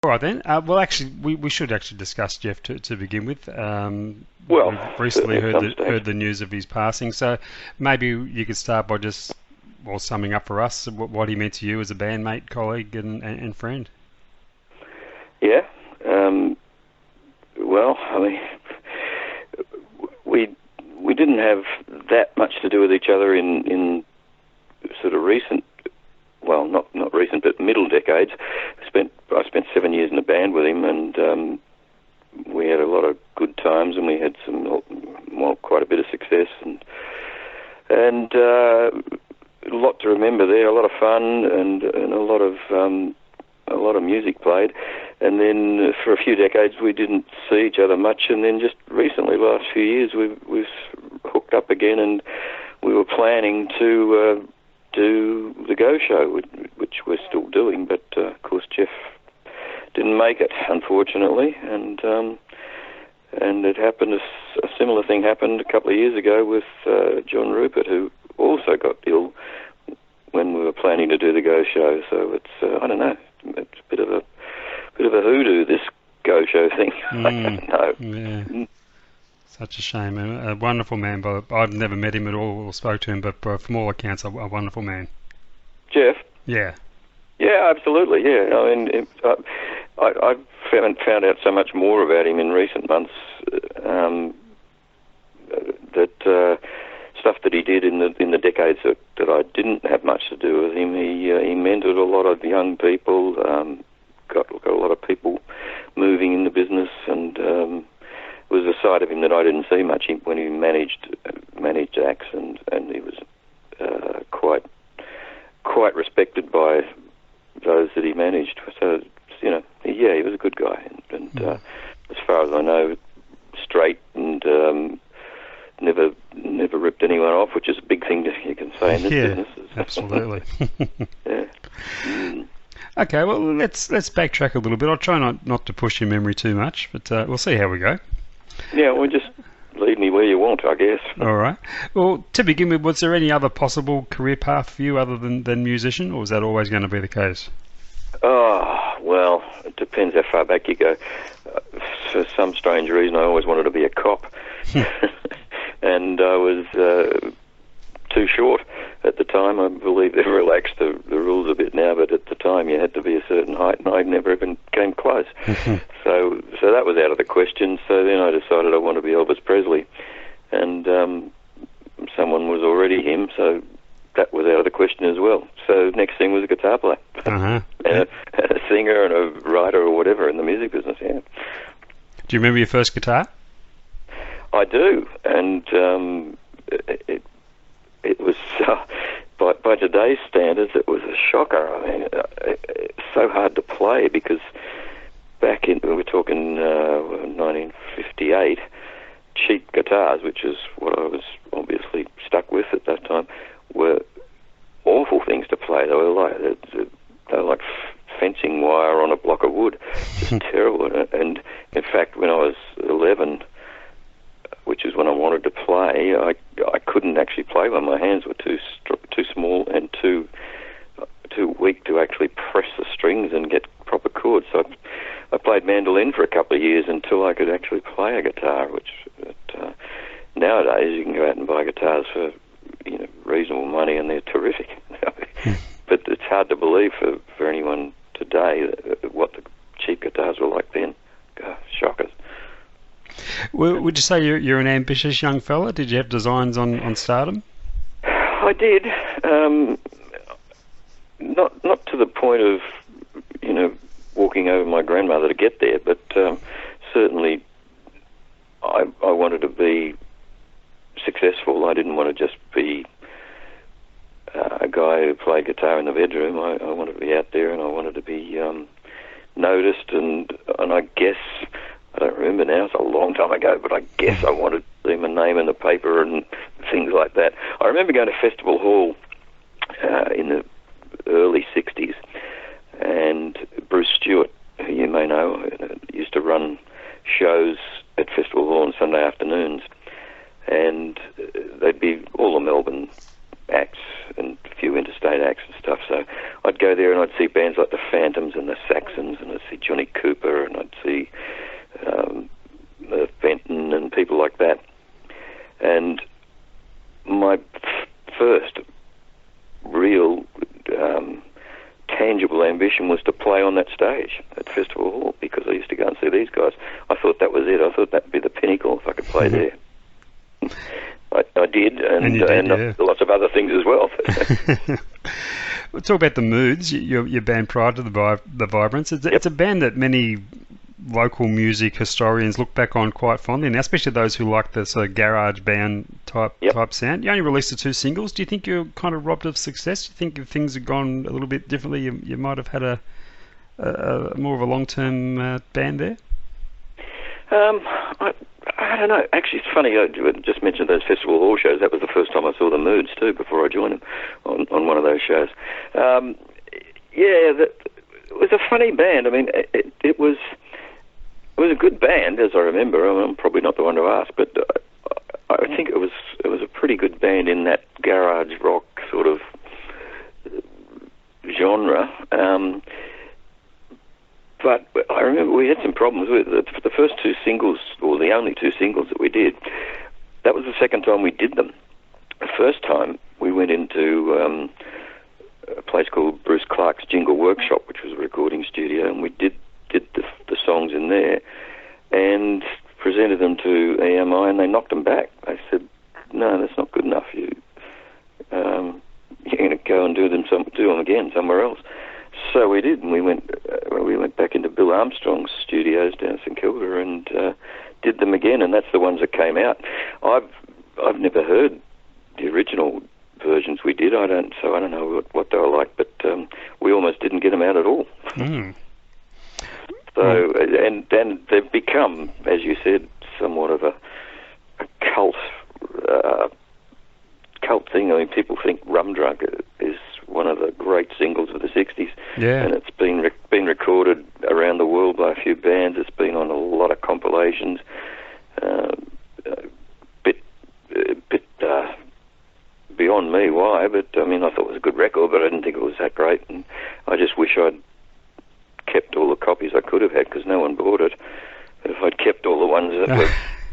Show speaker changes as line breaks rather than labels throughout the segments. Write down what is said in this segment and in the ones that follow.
All right then. Well, actually, we should actually discuss Jeff to begin with.
Well,
we've recently
at some stage.
heard the news of his passing, so maybe you could start by just summing up for us what he meant to you as a bandmate, colleague, and friend.
Yeah. Well, I mean, we didn't have that much to do with each other in sort of recent. Well, not recent, but middle decades. I spent 7 years in a band with him, and we had a lot of good times, and we had quite a bit of success, and a lot to remember there. A lot of fun, and a lot of music played. And then for a few decades we didn't see each other much, and then just recently, last few years, we've hooked up again, and we were planning to do the Go Show, which we're still doing, but of course Jeff didn't make it, unfortunately, and it happened. A similar thing happened a couple of years ago with John Rupert, who also got ill when we were planning to do the Go Show. So it's I don't know, it's a bit of a hoodoo, this Go Show thing. I don't know.
Yeah. Such a shame. A wonderful man, but I've never met him at all or spoke to him, but from all accounts, a wonderful man.
Jeff?
Yeah.
Yeah, absolutely, yeah. I mean, I've found out so much more about him in recent months, that stuff that he did in the decades that I didn't have much to do with him. He mentored a lot of young people, got a lot of people moving in the business, and was a side of him that I didn't see much when he managed acts, and he was quite respected by those that he managed. So he was a good guy, and as far as I know, straight, and never ripped anyone off, which is a big thing you can say in this business.
Absolutely.
Yeah.
Okay, well, let's backtrack a little bit. I'll try not to push your memory too much, but we'll see how we go.
Yeah, well, just lead me where you want, I guess.
All right. Well, to begin with, was there any other possible career path for you other than musician, or was that always going to be the case?
Oh, well, it depends how far back you go. For some strange reason, I always wanted to be a cop. And I was too short at the time. I believe they've relaxed the rules a bit now, but at the time you had to be a certain height, and I never even came close. So that was out of the question. So then I decided I wanted to be Elvis Presley, and someone was already him, so that was out of the question as well. So next thing was a guitar player, and a singer and a writer or whatever in the music business, yeah.
Do you remember your first guitar?
I do, and it was, by today's standards, it was a shocker. I mean, it's so hard to play because we're talking 1958, cheap guitars, which is what I was obviously stuck with at that time, were awful things to play. They were like fencing wire on a block of wood, just terrible. And in fact, when I was 11, which is when I wanted to play, I couldn't actually play when my hands were too small and too weak to actually press the strings and get proper chords. So I played mandolin for a couple of years until I could actually play a guitar, which nowadays you can go out and buy guitars for reasonable money, and they're terrific. But it's hard to believe for anyone today what the cheap guitars were like then. God, shockers.
Well, would you say you're an ambitious young fella? Did you have designs on stardom?
I did. Not to the point of walking over my grandmother to get there, but certainly I wanted to be successful. I didn't want to just be a guy who played guitar in the bedroom. I wanted to be out there, and I wanted to be noticed, and I guess, I don't remember now, it's a long time ago, but I guess I wanted to see my name in the paper and things like that. I remember going to Festival Hall in the early 60s, and Bruce Stewart, who you may know, used to run shows at Festival Hall on Sunday afternoons, and they'd be all the Melbourne acts and a few interstate acts and stuff. So I'd go there and I'd see bands like the Phantoms and the Saxons, and I'd see Johnny Cooper play on that stage at Festival Hall, because I used to go and see these guys. I thought that was it. I thought that'd be the pinnacle if I could play there. I did, and lots of other things as well.
We'll talk about the Moods, your band prior to the Vibrants. It's a band that many local music historians look back on quite fondly now, especially those who like the sort of garage band type sound. You only released the 2 singles. Do you think you're kind of robbed of success? Do you think if things had gone a little bit differently, you might have had a more of a long-term band there?
I don't know. Actually, it's funny. I just mentioned those Festival Hall shows. That was the first time I saw the Moods too, before I joined them on one of those shows. It was a funny band. I mean, it was a good band, as I remember. I'm probably not the one to ask, but I think it was a pretty good band in that garage rock sort of genre. But I remember we had some problems with the first 2 singles, or the only 2 singles that we did. That was the second time we did them. The first time we went into a place called Bruce Clark's Jingle Workshop, which was a recording studio, and we did the songs in there and presented them to EMI, and they knocked them back. They said, "No, that's not good enough. You're going to go and do them again somewhere else." So we did, and we went back into Bill Armstrong's studios down in St Kilda and did them again, and that's the ones that came out. I've never heard the original versions we did. I don't know what they were like, but we almost didn't get them out at all. Mm. So and they've become, as you said, somewhat of a cult thing. I mean, people think Rum Drunk is one of the great singles of the 60s, and it's been recorded around the world by a few bands. It's been on a lot of compilations. Bit beyond me why, but I mean, I thought it was a good record, but I didn't think it was that great, and I just wish I'd kept all the copies I could have had, because no one bought it. But if I'd kept all the ones that were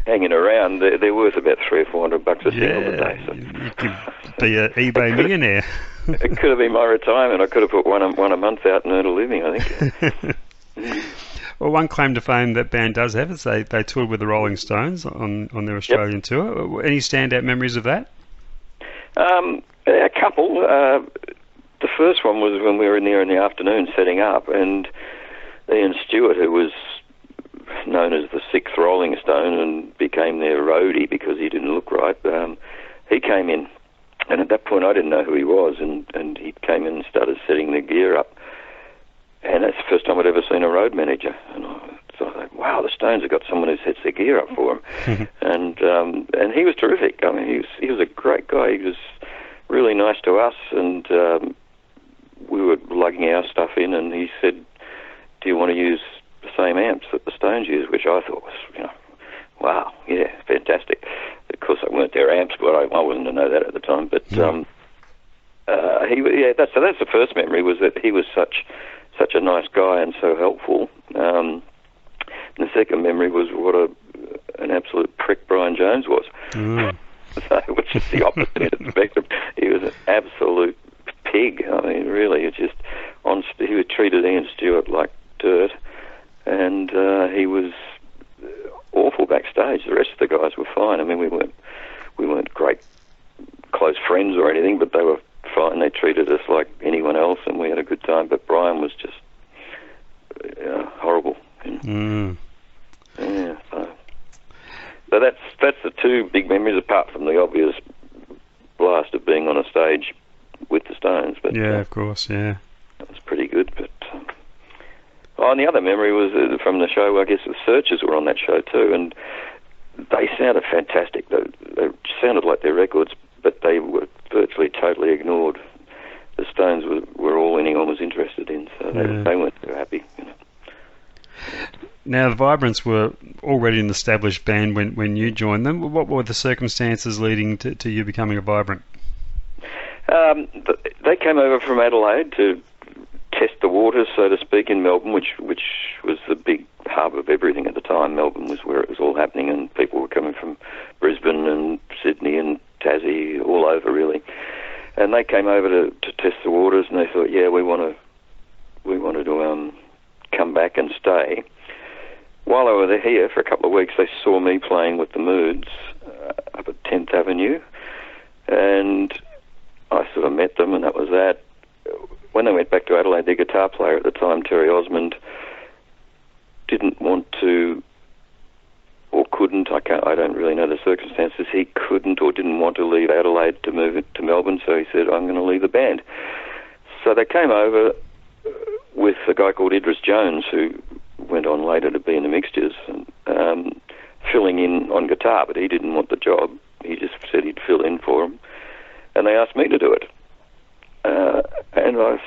hanging around, they're worth about $300 or $400 a single today. So.
You could be an eBay millionaire.
It could have been my retirement. I could have put one a month out and earned a living, I think.
Well, one claim to fame that band does have is they toured with the Rolling Stones on their Australian tour. Any standout memories of that?
A couple. The first one was when we were in there in the afternoon setting up, and Ian Stewart, who was known as the 6th Rolling Stone and became their roadie because he didn't look right, he came in. And at that point, I didn't know who he was, and he came in and started setting the gear up. And that's the first time I'd ever seen a road manager. And I thought, wow, the Stones have got someone who sets their gear up for them. And he was terrific. I mean, he was a great guy. He was really nice to us, and we were lugging our stuff in, and he said, "Do you want to use the same amps that the Stones use?" Which I thought was, wow, yeah, fantastic. Of course, they weren't their amps, but I wasn't to know that at the time. But that's the first memory, was that he was such a nice guy and so helpful. And the second memory was what an absolute prick Brian Jones was. So, which is the opposite end of the spectrum. He was an absolute pig. I mean, really, he was treated Ian Stewart like dirt, and he was awful backstage. The rest of the guys were fine. I mean, we weren't great close friends or anything, but they were fine. They treated us like anyone else, and we had a good time. But Brian was just horrible. Yeah. So that's the 2 big memories, apart from the obvious blast of being on a stage with the Stones. But
of course, that
was pretty good. But and the other memory was from the show. I guess the Searchers were on that show too, and they sounded fantastic. They sounded like their records, but they were virtually totally ignored. The Stones were all anyone was interested in, so they weren't too happy.
Now, the Vibrants were already an established band when you joined them. What were the circumstances leading to you becoming a Vibrant?
They came over from Adelaide to test the waters, so to speak, in Melbourne, which was the big hub of everything at the time. Melbourne was where it was all happening, and people were coming from Brisbane and Sydney and Tassie, all over really. And they came over to test the waters, and they thought, we want to come back and stay. While I was here for a couple of weeks, they saw me playing with the Moods up at 10th Avenue, and I sort of met them, and that was that. When they went back to Adelaide, their guitar player at the time, Terry Osmond, didn't want to, or couldn't, I don't really know the circumstances, he couldn't or didn't want to leave Adelaide to move it to Melbourne, so he said, I'm going to leave the band. So they came over with a guy called Idris Jones, who went on later to be in the Mixtures, and, filling in on guitar, but he didn't want the job. He just said he'd fill in for him. And they asked me to do it. And I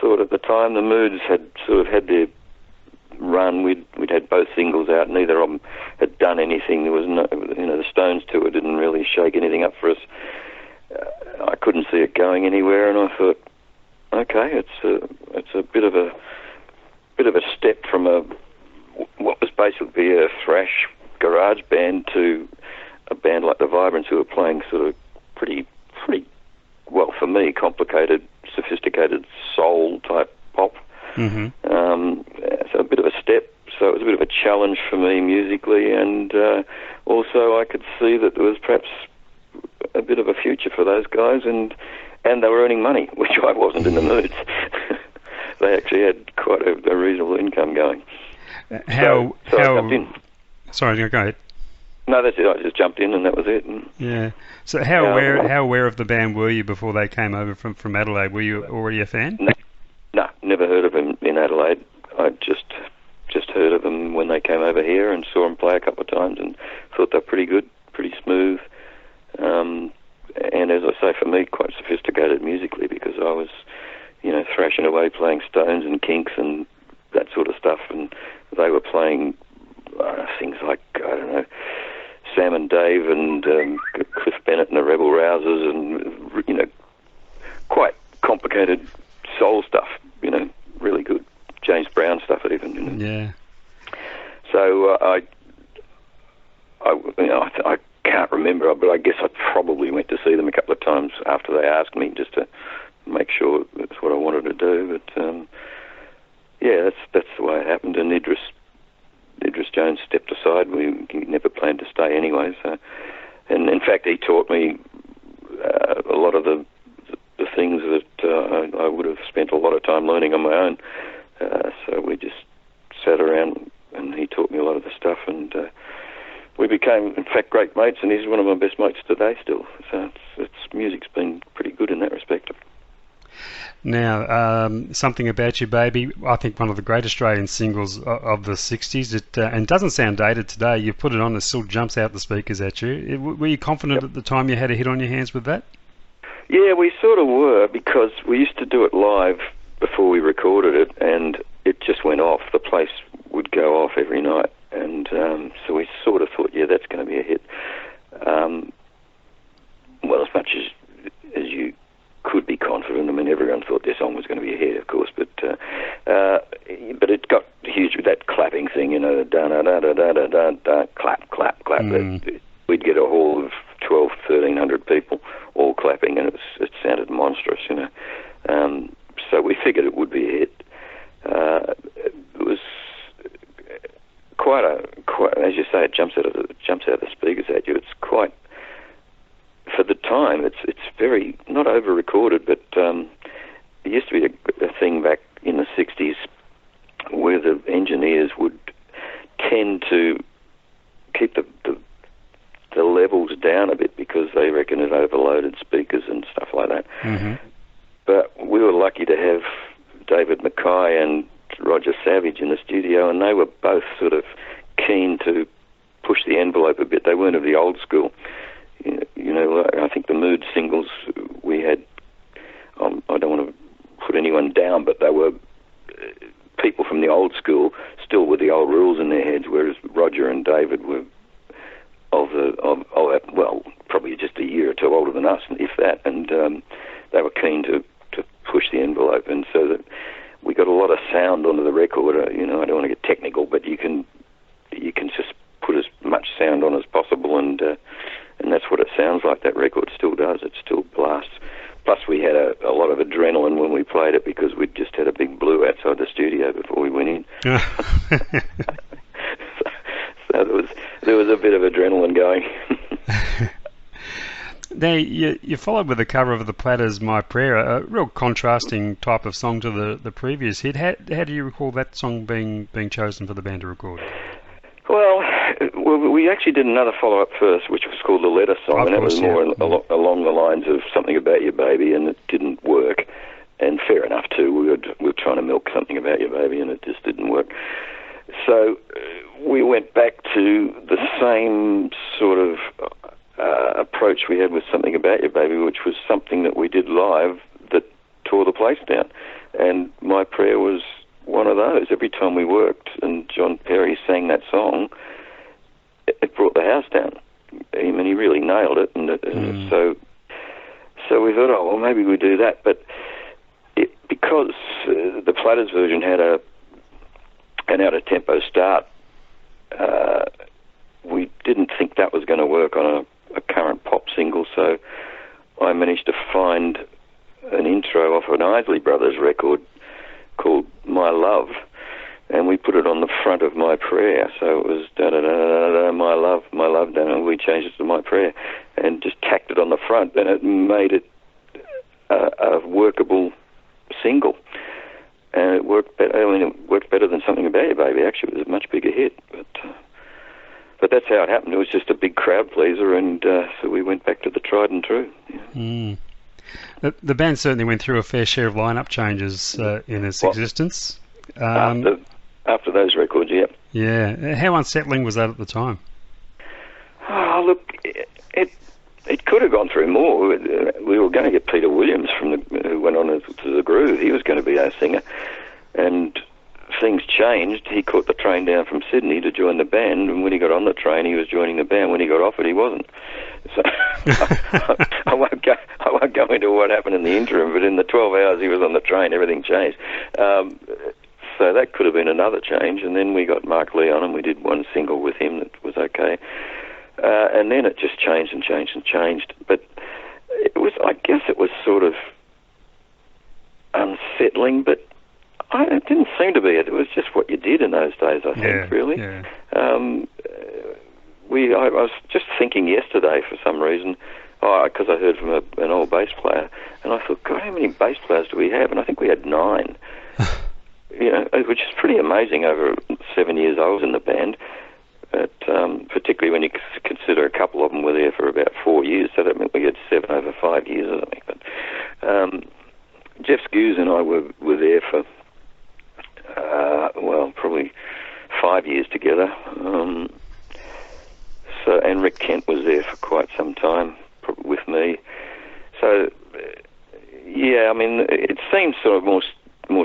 thought at the time the Moods had sort of had their run. We'd had both singles out. Neither of them had done anything. There was no, the Stones tour didn't really shake anything up for us. I couldn't see it going anywhere, and I thought, okay, it's a bit of a step from what was basically a thrash garage band to a band like the Vibrants, who were playing sort of pretty well, for me, complicated, sophisticated soul type pop.
Mm-hmm.
So a bit of a step. So it was a bit of a challenge for me musically, and also I could see that there was perhaps a bit of a future for those guys, and they were earning money, which I wasn't in the Moods. They actually had quite a reasonable income going. So I jumped in.
Sorry, go ahead.
No, that's it. I just jumped in, and that was it.
Yeah. So how aware of the band were you before they came over from Adelaide? Were you already a fan?
No, never heard of them in Adelaide. I just heard of them when they came over here and saw them play a couple of times, and thought they're pretty good, pretty smooth. And as I say, for me, quite sophisticated musically, because I was, thrashing away playing Stones and Kinks and that sort of stuff, and they were playing things like, I don't know, Sam and Dave and Cliff Bennett and the Rebel Rousers, and quite complicated soul stuff, really good James Brown stuff even.
Yeah.
So I can't remember, but I guess I probably went to see them a couple of times after they asked me, just to make sure that's what I wanted to do. But yeah, that's the way it happened. And Idris Jones stepped aside. We never planned to stay anyway. So, and in fact, he taught me a lot of the things that I would have spent a lot of time learning on my own. So we just sat around, and he taught me a lot of the stuff, and we became, in fact, great mates. And he's one of my best mates today, still. So music's been pretty good in that respect.
Now, Something About You, Baby, I think one of the great Australian singles of the 60s. And doesn't sound dated today. You put it on, it still jumps out the speakers at you. Were you confident at the time you had a hit on your hands with that?
Yeah, we sort of were, because we used to do it live before we recorded it, and it just went off. The place would go off every night. And so we sort of thought, yeah, that's going to be a hit. Well, as much as you could be confident. I mean, everyone thought their song was going to be a hit, of course, but it got huge with that clapping thing, da da da da da da da, clap, clap, clap. We'd get a hall of 1,200-1,300 people all clapping, and it sounded monstrous, So we figured it would be a hit. It was quite, as you say, it jumps out of the speakers at you. It's quite. For the time, it's very, not over-recorded, but it used to be a thing back in the 60s where the engineers would tend to keep the levels down a bit, because they reckon it overloaded speakers and stuff like that.
Mm-hmm.
But we were lucky to have David Mackay and Roger Savage in the studio, and they were both sort of keen to push the envelope a bit. They weren't of the old school. I think the Mood singles we had, I don't want to put anyone down, but they were people from the old school, still with the old rules in their heads, whereas Roger and David were probably just a year or two older than us, if that, and they were keen to push the envelope, and so that we got a lot of sound onto the record. I don't want to get technical, but you can just put as much sound on as possible, and that's what it sounds like. That record still does. It still blasts. Plus, we had a lot of adrenaline when we played it, because we'd just had a big blew-out before we went in.
Yeah.
So there was a bit of adrenaline going.
Now, you followed with a cover of the Platters' My Prayer, a real contrasting type of song to the previous hit. How do you recall that song being chosen for the band to record?
Well, we actually did another follow-up first, which was called The Letter Song, and that was more along the lines of Something About Your Baby, and it didn't work. And fair enough, too. We were trying to milk Something About Your Baby, and it just didn't work. So we went back to the same sort of approach we had with Something About Your Baby, which was something that we did live that tore the place down. And My Prayer was one of those. Every time we worked and John Perry sang that song, it brought the house down. I mean, he really nailed it. And so we thought, oh, well, maybe we do that. But because the Platters version had an out-of-tempo start, we didn't think that was going to work on a current pop single, so I managed to find an intro off an Isley Brothers record called My Love, and we put it on the front of My Prayer, so it was da-da-da-da-da, My Love, and we changed it to My Prayer, and just tacked it on the front, and it made it a workable single, and it worked better. I mean, it worked better than Something About Your Baby. Actually, it was a much bigger hit, but that's how it happened. It was just a big crowd pleaser, and so we went back to the tried and true. Yeah.
The band certainly went through a fair share of lineup changes in its existence.
After those records, yeah.
Yeah. How unsettling was that at the time?
Oh, look, it could have gone through more. We were going to get Peter Williams who went on to the Groove. He was going to be our singer, and things changed. He caught the train down from Sydney to join the band, and when he got on the train, he was joining the band. When he got off it, he wasn't. So I won't go into what happened in the interim, but in the 12 hours he was on the train, everything changed. So that could have been another change. And then we got Mark Leon, and we did one single with him that was okay. And then it just changed and changed and changed. But I guess it was sort of unsettling, but it didn't seem to be. It was just what you did in those days, I think, really.
Yeah.
I was just thinking yesterday for some reason, because I heard from an old bass player, and I thought, God, how many bass players do we have? And I think we had 9, which is pretty amazing over 7 years I was in the band. But, particularly when you consider a couple of them were there for about 4 years, so that meant we had 7 over 5 years or something. But Jeff Skews and I were there for, probably 5 years together. And Rick Kent was there for quite some time with me. So, I mean, it seemed sort of more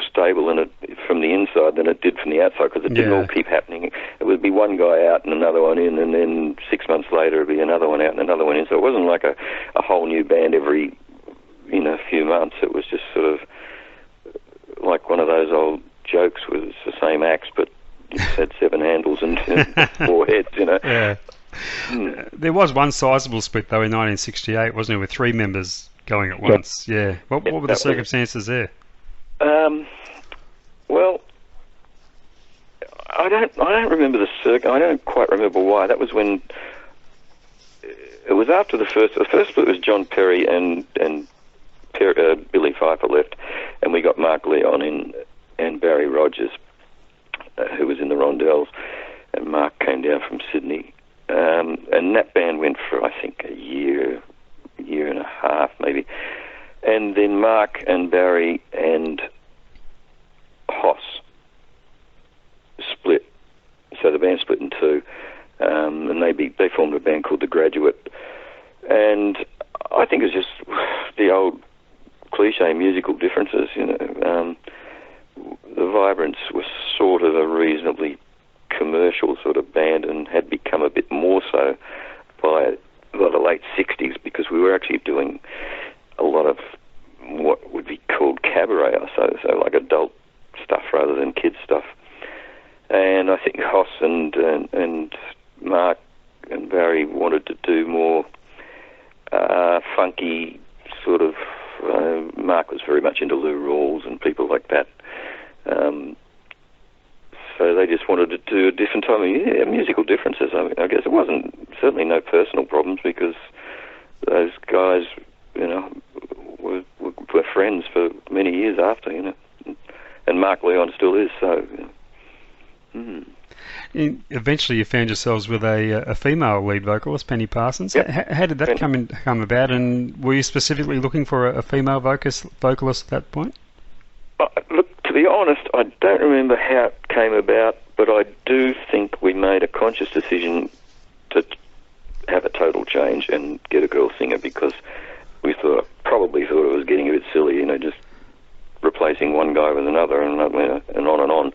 stable from the inside than it did from the outside, because it didn't all keep happening. It would be one guy out and another one in, and then 6 months later it would be another one out and another one in. So it wasn't like a whole new band every few months. It was just sort of like one of those old jokes with it's the same axe, but it had 7 handles and 4 heads,
Yeah. There was one sizable split, though, in 1968, wasn't there, with 3 members going at once? Yeah. What were the circumstances there?
Well, I don't remember I don't quite remember why. That was when it was after the first split was John Perry and Billy Pfeiffer left, and we got Mark Leon in and Barry Rogers, who was in the Rondells, and Mark came down from Sydney. And that band went for, I think, a year and a half, maybe. And then Mark and Barry and Hoss split. So the band split in 2. And they formed a band called The Graduate. And I think it's just the old cliche musical differences, The Vibrants was sort of a reasonably commercial sort of band, and had become a bit more so by the late 60s, because we were actually doing a lot of what would be called cabaret, so like adult stuff rather than kids stuff. And I think Hoss and Mark and Barry wanted to do more funky sort of. Mark was very much into Lou Rawls and people like that. So they just wanted to do a different time of year. Musical differences, I guess. It wasn't, certainly no personal problems, because those guys, were friends for many years after, and Mark Leon still is, so.
Eventually you found yourselves with a female lead vocalist, Penny Parsons.
Yep.
How did that come about, and were you specifically looking for a female vocalist at that point?
Look, to be honest, I don't remember how it came about, but I do think we made a conscious decision to have a total change and get a girl singer, because we probably thought it was getting a bit silly, just replacing one guy with another and on and on.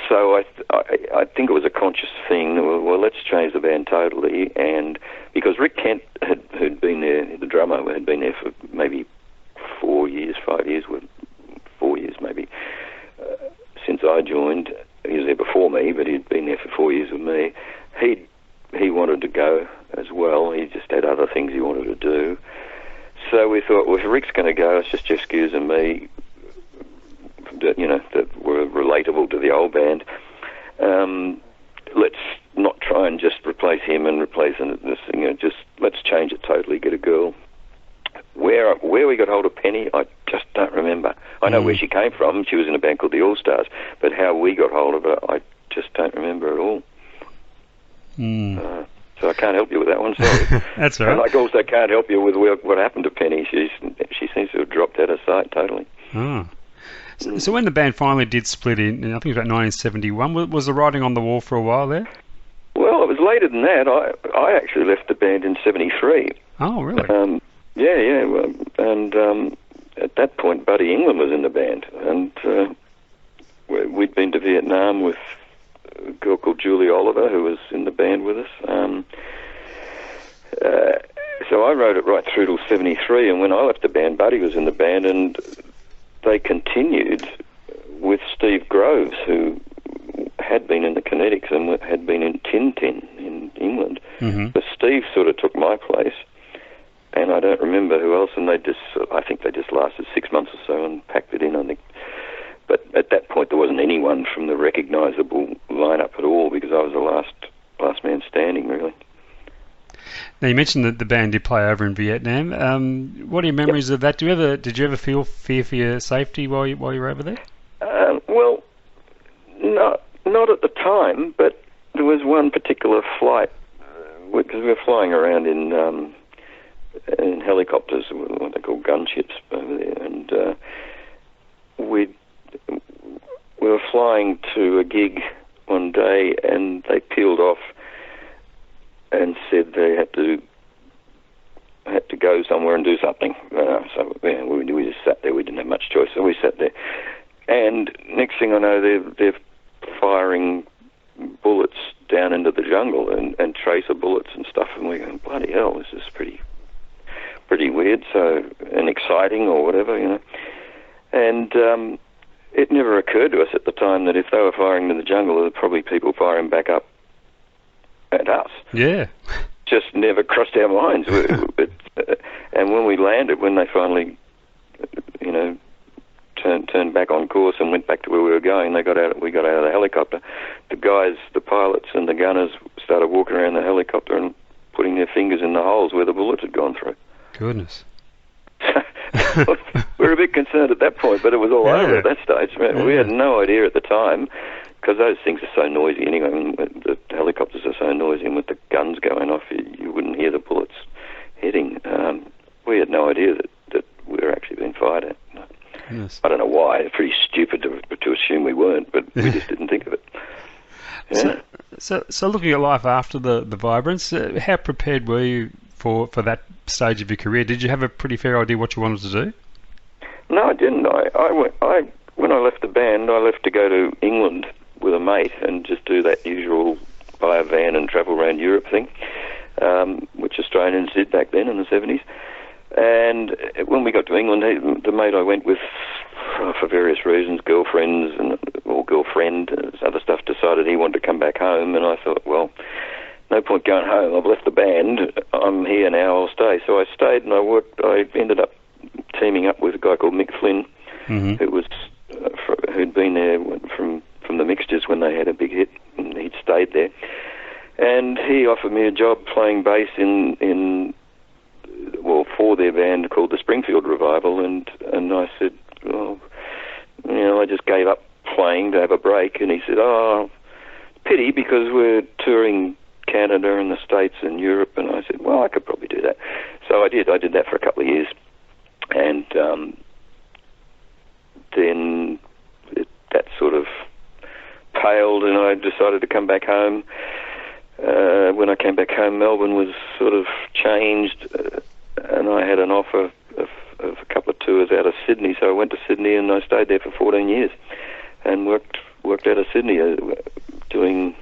So I think it was a conscious thing. Well, let's change the band totally, and because Rick Kent who'd been there, the drummer, had been there for maybe 4 years, 5 years, 4 years maybe, since I joined. He was there before me, but he'd been there for 4 years with me. He wanted to go as well. He just had other things he wanted to do. So we thought, well, if Rick's going to go, it's just Jeff Skews and me, that were relatable to the old band. Let's not try and just replace him and replace the singer. Just let's change it totally, get a girl. Where we got hold of Penny, I just don't remember. I know where she came from. She was in a band called the All Stars, but how we got hold of her, I just don't remember at all. So I can't help you with that one, sorry.
That's all right.
And I also can't help you with what happened to Penny. She seems to have dropped out of sight totally.
Oh. So when the band finally did split in, I think it was about 1971, was the writing on the wall for a while there?
Well, it was later than that. I actually left the band in 73.
Oh, really?
Yeah. Well, and at that point, Buddy England was in the band, and we'd been to Vietnam with a girl called Julie Oliver, who was in the band with us. So I wrote it right through till 73, and when I left the band, Buddy was in the band, and they continued with Steve Groves, who had been in the Kinetics and had been in Tin Tin in England. But Steve sort of took my place, and I don't remember who else, and I think they just lasted 6 months or so and packed it in, I think. But at that point, there wasn't anyone from the recognisable lineup at all, because I was the last man standing, really.
Now, you mentioned that the band did play over in Vietnam. What are your memories of that? Did you ever feel fear for your safety while you were over there?
Well, not at the time, but there was one particular flight, because we were flying around in helicopters, what they call gunships over there, and we were flying to a gig one day, and they peeled off and said they had to go somewhere and do something. So we just sat there. We didn't have much choice, so we sat there. And next thing I know, they're firing bullets down into the jungle and tracer bullets and stuff. And we're going, bloody hell, this is pretty weird. So, and exciting or whatever, And it never occurred to us at the time that if they were firing into the jungle, there were probably people firing back up at us.
Yeah.
Just never crossed our minds. And when we landed, when they finally, turned back on course and went back to where we were going, we got out of the helicopter. The guys, the pilots and the gunners started walking around the helicopter and putting their fingers in the holes where the bullets had gone through. Goodness. We were a bit concerned at that point, but it was all over at that stage. We had no idea at the time, because those things are so noisy anyway. The helicopters are so noisy, and with the guns going off, you wouldn't hear the bullets hitting. We had no idea that we were actually being fired at. Yes. I don't know why. It's pretty stupid to assume we weren't, but we just didn't think of it. Yeah.
So looking at life after the Vibrance, how prepared were you for that stage of your career? Did you have a pretty fair idea what you wanted to do?
No, I didn't. When I left the band, I left to go to England with a mate and just do that usual buy a van and travel around Europe thing, which Australians did back then in the 70s. And when we got to England, the mate I went with, for various reasons, girlfriend, other stuff, decided he wanted to come back home, and I thought, well, no point going home. I've left the band. I'm here now. I'll stay. So I stayed, and I ended up teaming up with a guy called Mick Flynn, who'd been there from the Mixtures stayed there. And he offered me a job playing bass for their band called the Springfield Revival, and I said, well, I just gave up playing to have a break, and he said, oh, pity, because we're touring Canada and the States and Europe, and I said, well, I could probably do that. So I did that for a couple of years, and then that sort of paled, and I decided to come back home. When I came back home, Melbourne was sort of changed, and I had an offer of a couple of tours out of Sydney, so I went to Sydney and I stayed there for 14 years and worked out of Sydney, doing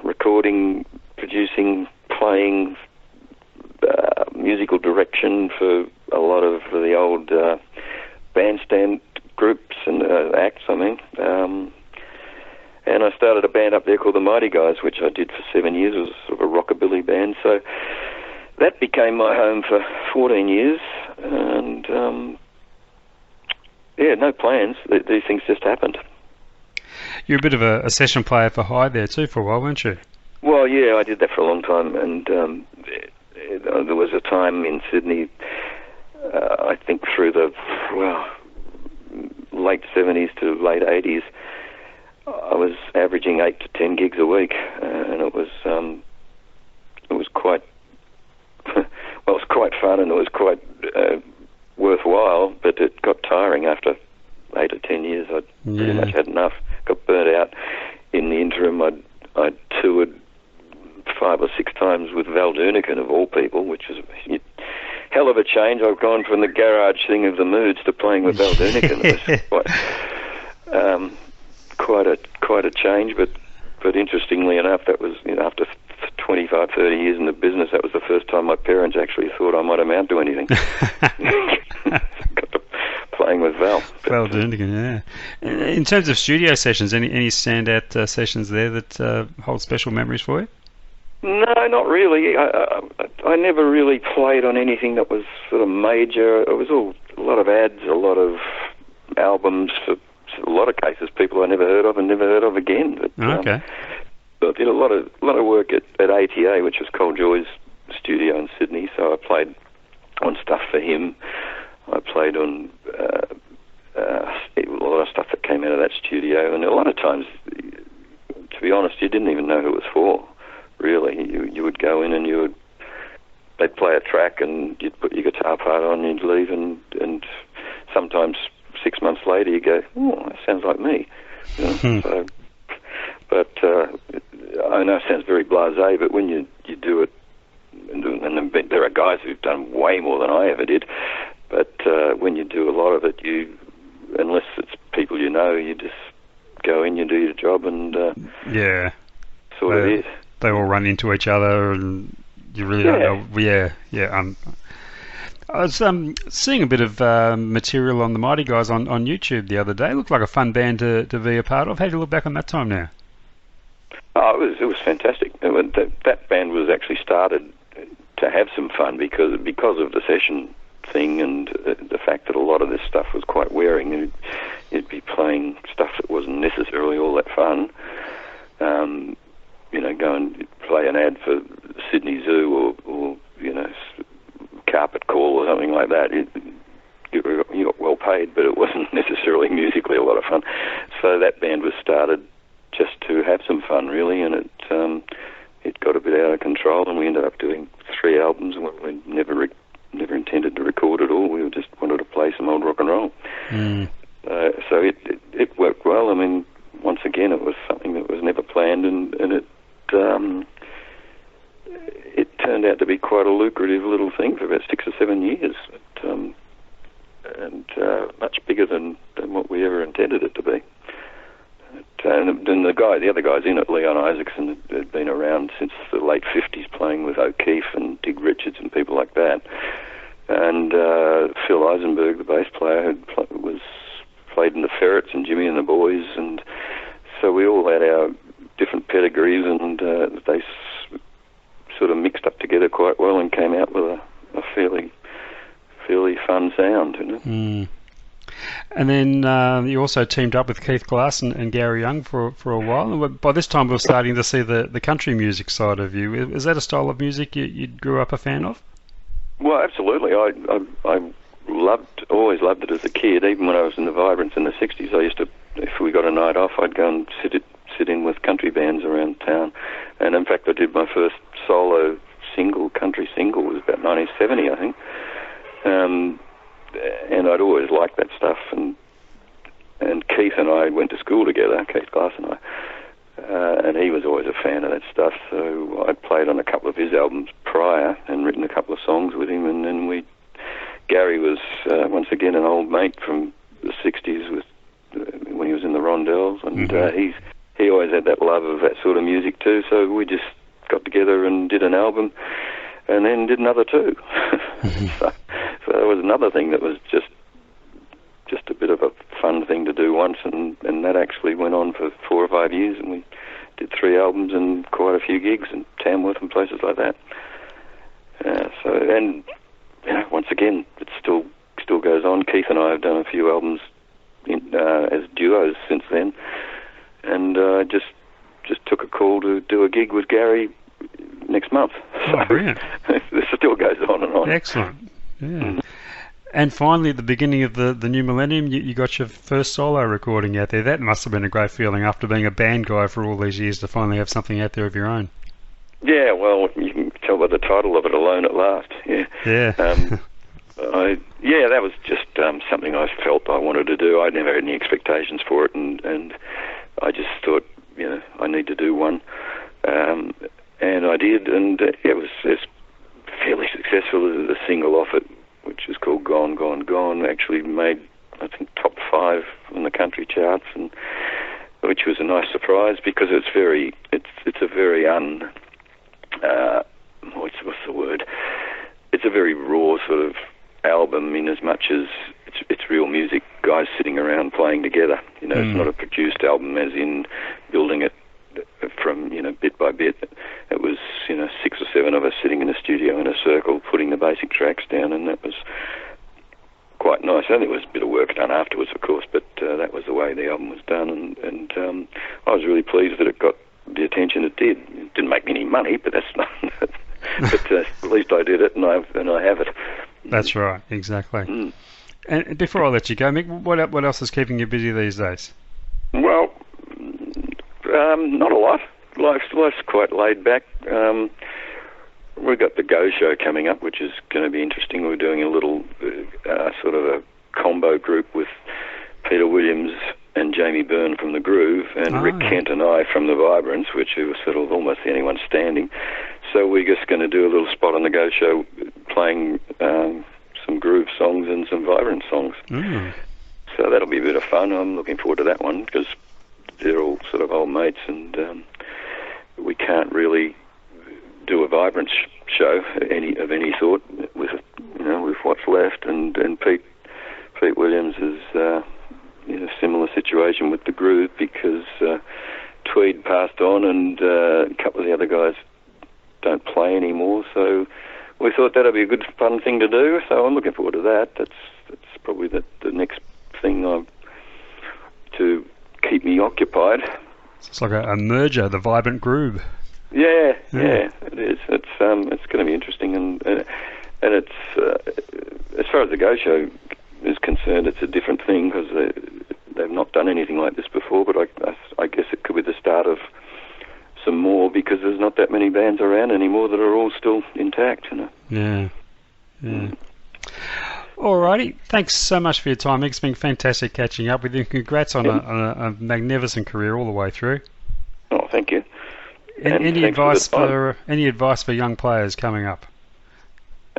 recording, producing, playing, musical direction for a lot of the old bandstand groups and acts, and I started a band up there called the Mighty Guys, which I did for 7 years. It was sort of a rockabilly band. So that became my home for 14 years. And, no plans. These things just happened.
You're a bit of a session player for hire there too for a while, weren't you?
Well, yeah, I did that for a long time. And there was a time in Sydney, I think through the late 70s to late 80s, I was averaging 8 to 10 gigs a week, and it was quite it was quite fun, and it was quite worthwhile. But it got tiring after 8 or 10 years. I pretty much had enough. Got burnt out. In the interim, I'd toured 5 or 6 times with Val Durnigan, of all people, which was a hell of a change. I've gone from the garage thing of the Moods to playing with Val Durnigan. It was quite a change, but interestingly enough, that was after 25, 30 years in the business, that was the first time my parents actually thought I might amount to anything. Got to playing with Val.
Val Durnigan, yeah. In terms of studio sessions, any standout sessions there that hold special memories for you?
No, not really. I never really played on anything that was sort of major. It was all a lot of ads, a lot of albums for a lot of cases, people I never heard of and never heard of again. But,
okay.
But I did a lot of work at ATA, which was Cole Joy's studio in Sydney. So I played on stuff for him. I played on a lot of stuff that came out of that studio, and a lot of times, to be honest, you didn't even know who it was for. Really, you would go in and they'd play a track, and you'd put your guitar part on, and you'd leave, and sometimes 6 months later you go, oh, that sounds like me. So, but I know it sounds very blasé, but when you do it, and there are guys who've done way more than I ever did, but when you do a lot of it, unless it's people you know, you just go in, you do your job, and sort of it.
They all run into each other, and you really don't know. I was seeing a bit of material on the Mighty Guys on YouTube the other day. It looked like a fun band to be a part of. How do you look back on that time now?
Oh, it was fantastic. That band was actually started to have some fun because of the session thing, and the fact that a lot of this stuff was quite wearing. You'd be playing stuff that wasn't necessarily all that fun. Go and play an ad for Sydney Zoo or Carpet Call or something like that. You got well paid, but it wasn't necessarily musically a lot of fun. So that band was started just to have some fun, really, and it got a bit out of control, and we ended up doing 3 albums, and we never intended to record it all. We just wanted to play some old rock and roll. So it worked well. I mean, once again, it was something that was never planned, and it turned out to be quite a lucrative little thing for about 6 or 7 years, and much bigger than what we ever intended it to be. And the other guys in it, Leon Isaacson, had been around since the late 50s, playing with O'Keefe and Dig Richards and people like that. And Phil Eisenberg, the bass player, had played in the Ferrets and Jimmy and the Boys, and so we all had our different pedigrees, and they sort of mixed up together quite well and came out with a fairly fun sound.
And then you also teamed up with Keith Glass and Gary Young for a while. And by this time, we were starting to see the country music side of you. Is that a style of music you grew up a fan of?
Well, absolutely. I always loved it as a kid. Even when I was in the Vibrants in the 60s, I used to, if we got a night off, I'd go and sit in with country bands around town. And in fact, I did my first solo country single, was about 1970, I think. And I'd always liked that stuff. And Keith and I went to school together, Keith Glass and I. And he was always a fan of that stuff, so I played on a couple of his albums prior and written a couple of songs with him, and then Gary was once again an old mate from the 60s when he was in the Rondells, and he always had that love of that sort of music too, so we just got together and did an album, and then did another two. So that was another thing that was just a bit of a fun thing to do once, and that actually went on for 4 or 5 years, and we did 3 albums and quite a few gigs in Tamworth and places like that. Once again, it still goes on. Keith and I have done a few albums as duos since then, and just took a call to do a gig with Gary next month.
Oh, brilliant!
This still goes on and on.
Excellent. Yeah. And finally, at the beginning of the new millennium, you got your first solo recording out there. That must have been a great feeling after being a band guy for all these years to finally have something out there of your own.
Yeah, well, you can tell by the title of it, Alone at Last. Yeah.
Yeah.
That was just something I felt I wanted to do. I never had any expectations for it, and I just thought, I need to do one. And I did, and it was fairly successful. The single off it, which is called Gone, Gone, Gone, actually made, I think, top 5 on the country charts, and which was a nice surprise because it's a very what's the word? It's a very raw sort of album in as much as it's real music, guys sitting around playing together. It's not a produced album as in building it from, bit by bit. It was, 6 or 7 of us sitting in a studio in a circle, putting the basic tracks down, and that was quite nice. And there was a bit of work done afterwards, of course, but that was the way the album was done, and I was really pleased that it got the attention it did. It didn't make me any money, but that's not. But at least I did it, and I have it.
That's right, exactly. And before I let you go, Mick, what else is keeping you busy these days?
Well, not a lot. Life's quite laid back. We've got the Go Show coming up, which is going to be interesting. We're doing a little sort of a combo group with Peter Williams and Jamie Byrne from The Groove, and Rick Kent and I from The Vibrants, which was sort of almost the only one standing. So we're just going to do a little spot on the Go Show playing some groove songs and some Vibrant songs. So that'll be a bit of fun. I'm looking forward to that one because they're all sort of old mates, and we can't really do a Vibrant show of any sort with what's left. And Pete Williams is in a similar situation with The Groove because Tweed passed on, and a couple of the other guys don't play anymore. So we thought that'd be a good fun thing to do. So I'm looking forward to that. That's probably the next thing to keep me occupied.
It's like a merger, the Vibrant Groove.
Yeah, it is. It's going to be interesting, and it's as far as the Go Show is concerned, it's a different thing because they've not done anything like this before. But I guess it could be the start of some more because there's not that many bands around anymore that are all still intact.
Yeah. Alrighty, thanks so much for your time, Mick. It's been fantastic catching up with you. Congrats on a magnificent career all the way through.
Oh, thank you.
Any advice for young players coming up?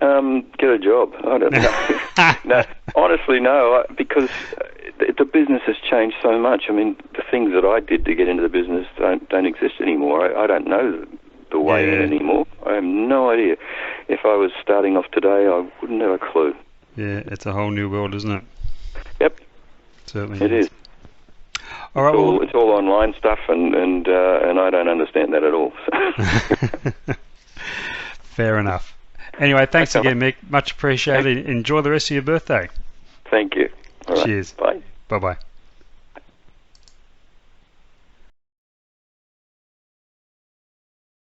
Get a job. I don't know. No, honestly, no, because the business has changed so much. I mean, the things that I did to get into the business don't exist anymore. I don't know the way in anymore. I have no idea. If I was starting off today, I wouldn't have a clue.
Yeah, it's a whole new world, isn't it?
Yep.
Certainly
it is.
All right,
it's all online stuff, and I don't understand that at all.
Fair enough. Anyway, thanks again, Mick. Much appreciated. Enjoy the rest of your birthday.
Thank you. All right.
Cheers.
Bye.
Bye-bye.